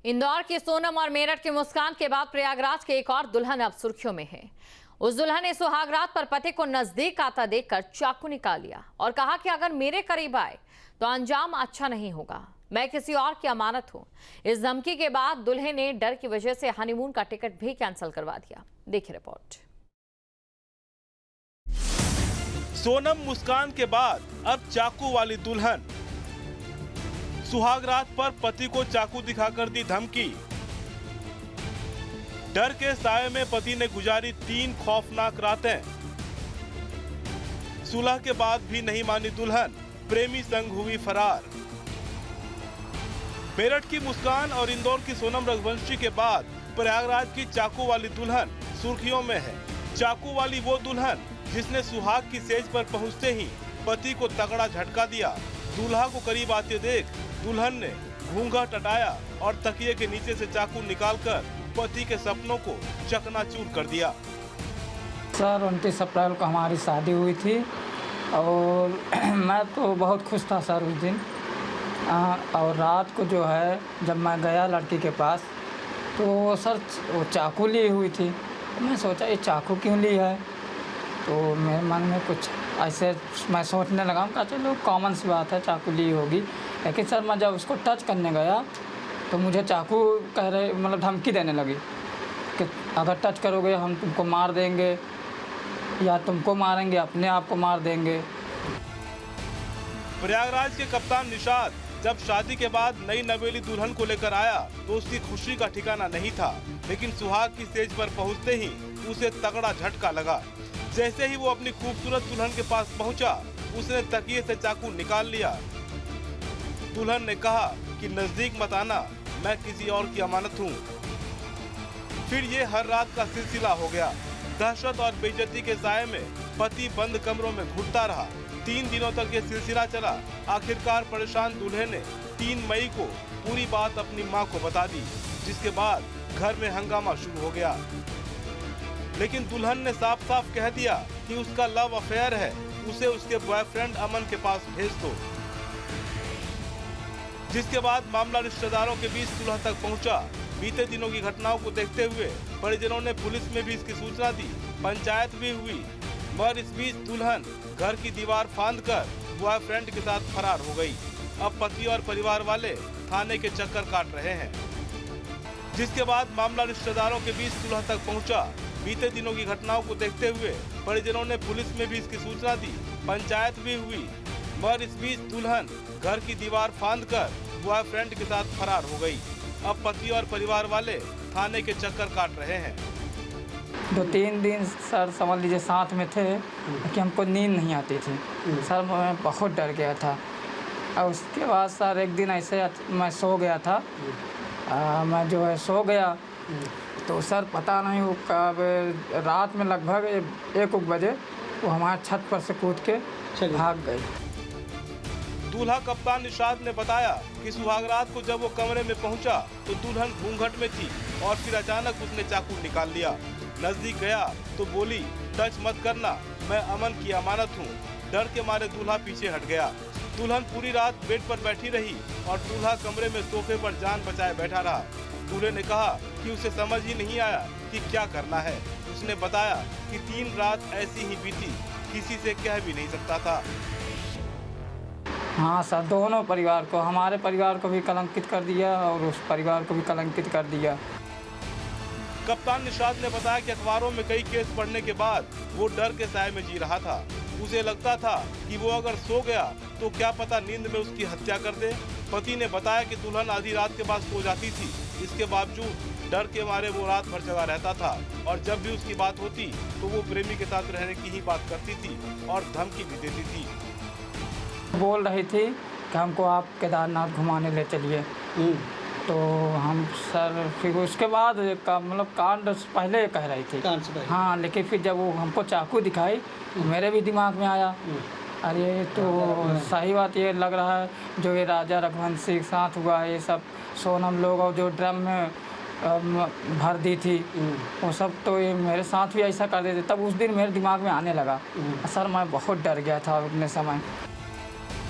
इंदौर की सोनम और मेरठ की मुस्कान के बाद प्रयागराज के एक और दुल्हन अब सुर्खियों में है। उस दुल्हन ने सुहागरात पर पति को नजदीक आता देखकर चाकू निकाल लिया और कहा कि अगर मेरे करीब आए तो अंजाम अच्छा नहीं होगा, मैं किसी और की अमानत हूं। इस धमकी के बाद दुल्हे ने डर की वजह से हनीमून का टिकट भी कैंसिल करवा दिया। देखिए रिपोर्ट। सोनम मुस्कान के बाद अब चाकू वाली दुल्हन। सुहागरात पर पति को चाकू दिखाकर दी धमकी। डर के साए में पति ने गुजारी 3 खौफनाक रातें। सुलह के बाद भी नहीं मानी दुल्हन, प्रेमी संग हुई फरार। मेरठ की मुस्कान और इंदौर की सोनम रघुवंशी के बाद प्रयागराज की चाकू वाली दुल्हन सुर्खियों में है। चाकू वाली वो दुल्हन जिसने सुहाग की सेज पर पहुंचते ही पति को तगड़ा झटका दिया। दूल्हा को करीब आते देख दुल्हन ने घूंघट हटाया और तकिए के नीचे से चाकू निकालकर पति के सपनों को चकनाचूर कर दिया। सर 29 अप्रैल को हमारी शादी हुई थी और मैं तो बहुत खुश था सर उस दिन। और रात को जो है जब मैं गया लड़की के पास तो सर वो चाकू ली हुई थी। मैं सोचा ये चाकू क्यों ली है, तो मेरे मन में कुछ ऐसे मैं सोचने लगा कि चलो कॉमन सी बात है, चाकू ली होगी। लेकिन सर मैं जब उसको टच करने गया तो मुझे चाकू कह रहे मतलब धमकी देने लगी कि अगर टच करोगे हम तुमको मार देंगे या तुमको मारेंगे, अपने आप को मार देंगे। प्रयागराज के कप्तान निषाद जब शादी के बाद नई नवेली दुल्हन को लेकर आया तो उसकी खुशी का ठिकाना नहीं था, लेकिन सुहाग की स्टेज पर पहुंचते ही उसे तगड़ा झटका लगा। जैसे ही वो अपनी खूबसूरत दुल्हन के पास पहुंचा, उसने तकिए से चाकू निकाल लिया। दुल्हन ने कहा कि नजदीक मत आना, मैं किसी और की अमानत हूँ। फिर ये हर रात का सिलसिला हो गया। दहशत और बेइज्जती के साए में पति बंद कमरों में घुटता रहा। 3 दिनों तक ये सिलसिला चला। आखिरकार परेशान दूल्हे ने 3 मई को पूरी बात अपनी मां को बता दी, जिसके बाद घर में हंगामा शुरू हो गया। लेकिन दुल्हन ने साफ साफ कह दिया कि उसका लव अफेयर है, उसे उसके बॉयफ्रेंड अमन के पास भेज दो। जिसके बाद मामला रिश्तेदारों के बीच सुलह तक पहुंचा। बीते दिनों की घटनाओं को देखते हुए परिजनों ने पुलिस में भी इसकी सूचना दी, पंचायत भी हुई, मगर इस बीच दुल्हन घर की दीवार फांदकर बॉयफ्रेंड के साथ फरार हो गई। अब पति और परिवार वाले थाने के चक्कर काट रहे हैं। जिसके बाद मामला रिश्तेदारों के बीच सुलह तक पहुंचा। बीते दिनों की घटनाओं को देखते हुए परिजनों ने पुलिस में भी इसकी सूचना दी, पंचायत भी हुई, मगर इस बीच दुल्हन घर की दीवार फांदकर बॉयफ्रेंड के साथ फरार हो गई। अब पति और परिवार वाले थाने के चक्कर काट रहे हैं। 2-3 दिन सर समझ लीजिए साथ में थे कि हमको नींद नहीं आती थी सर, मैं बहुत डर गया था। और उसके बाद सर एक दिन ऐसे मैं सो गया था, मैं जो है सो गया तो सर पता नहीं वो कब रात में लगभग 1 बजे वो हमारे छत पर से कूद के भाग गई। दूल्हा कप्तान निषाद ने बताया कि सुहागरात को जब वो कमरे में पहुंचा तो दुल्हन घूंघट में थी और फिर अचानक उसने चाकू निकाल लिया। नजदीक गया तो बोली, टच मत करना, मैं अमन की अमानत हूँ। डर के मारे दूल्हा पीछे हट गया। दुल्हन पूरी रात बेड पर बैठी रही और दूल्हा कमरे में सोफे पर जान बचाए बैठा रहा। दूल्हे ने कहा कि उसे समझ ही नहीं आया कि क्या करना है। उसने बताया कि 3 रात ऐसी ही बीती, किसी से कह भी नहीं सकता था। हाँ सर, दोनों परिवार को, हमारे परिवार को भी कलंकित कर दिया और उस परिवार को भी कलंकित कर दिया। कप्तान निषाद ने बताया कि अखबारों में कई केस पढ़ने के बाद वो डर के साए में जी रहा था। उसे लगता था कि वो अगर सो गया तो क्या पता नींद में उसकी हत्या कर दे। पति ने बताया कि दुल्हन आधी रात के बाद सो जाती थी, इसके बावजूद डर के मारे वो रात भर जगा रहता था और जब भी उसकी बात होती तो वो प्रेमी के साथ रहने की ही बात करती थी और धमकी भी देती थी। बोल रही थी कि हमको आप केदारनाथ घुमाने ले चलिए, तो हम सर फिर उसके बाद का मतलब कांड पहले कह रही थी। हाँ, लेकिन फिर जब वो हमको चाकू दिखाई तो मेरे भी दिमाग में आया, अरे तो सही बात ये लग रहा है जो ये राजा रघुवंशी के साथ हुआ है, ये सब सोनम लोग और जो ड्रम में भर दी थी वो सब, तो ये मेरे साथ भी ऐसा कर देते। तब उस दिन मेरे दिमाग में आने लगा। सर मैं बहुत डर गया था उतने समय।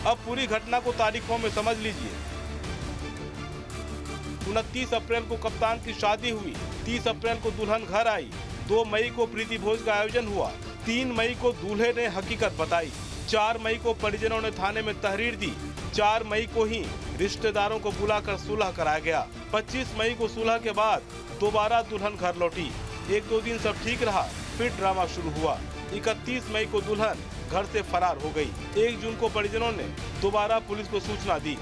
अब पूरी घटना को तारीखों में समझ लीजिए। 29 अप्रैल को कप्तान की शादी हुई, 30 अप्रैल को दुल्हन घर आई, 2 मई को प्रीति भोज का आयोजन हुआ, 3 मई को दूल्हे ने हकीकत बताई, 4 मई को परिजनों ने थाने में तहरीर दी, 4 मई को ही रिश्तेदारों को बुलाकर सुलह कराया गया। 25 मई को सुलह के बाद दोबारा दुल्हन घर लौटी। 1-2 दिन सब ठीक रहा, फिर ड्रामा शुरू हुआ। 31 मई को दुल्हन घर से फरार हो गई। 1 जून को परिजनों ने दोबारा पुलिस को सूचना दी।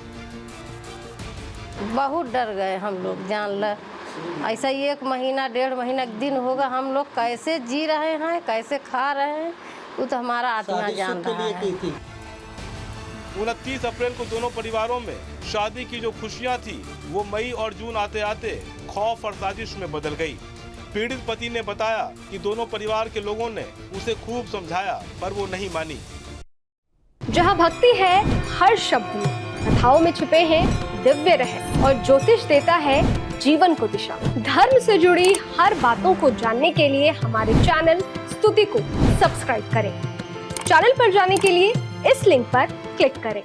बहुत डर गए हम लोग, जान ल ऐसा 1 महीना 1.5 महीना दिन होगा, हम लोग कैसे जी रहे हैं, कैसे खा रहे हैं, वो तो हमारा आत्मा जान रहा है। 29 अप्रैल को दोनों परिवारों में शादी की जो खुशियां थी वो मई और जून आते आते खौफ और साजिश में बदल गई। पीड़ित पति ने बताया कि दोनों परिवार के लोगों ने उसे खूब समझाया पर वो नहीं मानी। जहाँ भक्ति है हर शब्द में, कथाओं में छुपे हैं दिव्य रहस्य और ज्योतिष देता है जीवन को दिशा। धर्म से जुड़ी हर बातों को जानने के लिए हमारे चैनल स्तुति को सब्सक्राइब करें। चैनल पर जाने के लिए इस लिंक पर क्लिक करें।